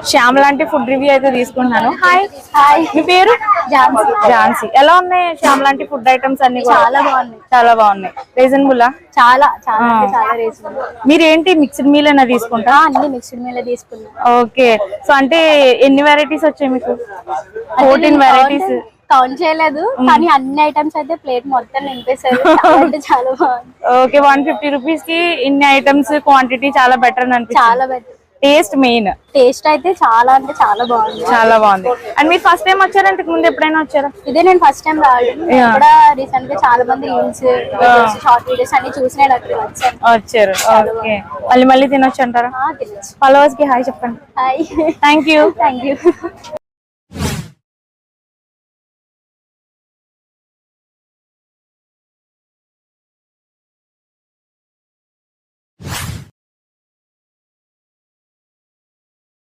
శ్యామ్ లాంటి food review అయితే తీసుకుంటున్నాను. హాయ్ హాయ్, మీ పేరు? ఝాన్సీ. ఝాన్సీ. ఎలా ఉన్నాయి శ్యామ్ లాంటి ఫుడ్ ఐటమ్స్ అన్ని? చాలా బాగున్నాయి, చాలా బాగున్నాయి. రీజనబుల్? చాలా చాలా అంటే చాలా రీజనబుల్. మీరు ఏంటి మిక్స్డ్ మీల్ అయినా తీసుకుంటా? అన్ని మిక్స్డ్ మీల్ తీసుకున్నా. ఓకే, సో అంటే ఎన్ని వెరైటీస్ వచ్చాయి మీకు? 14 వెరైటీస్. కౌంట్ చేయలేదు, కానీ అన్ని ఐటమ్స్ అయితే ప్లేట్ మొత్తం నింపేశారు. అంటే చాలా బాగుంది. ఓకే, 150 రూపీస్ కి ఇన్ని ఐటమ్స్, క్వాంటిటీ చాలా బెటర్ అని అనిపిస్తుంది. చాలా బెటర్. Taste main. టేస్ట్ అయితే చాలా అంటే చాలా బాగుంది. చాలా బాగుంది. అండ్ మీరు ఫస్ట్ టైం వచ్చారా, ఇంతకు ముందు ఎప్పుడైనా వచ్చారా? ఇదే నేను ఫస్ట్ టైం రావడం. కూడా రీసెంట్ గా చాలా మంది రీల్స్, షార్ట్ వీడియోస్ అన్ని చూసి నేను అక్కడ వచ్చారు. ఓకే, మళ్ళీ తినొచ్చు అంటారా? తినచ్చు. ఫాలోవర్స్ కి హాయ్ చెప్పండి. Hi, thank you. Thank you.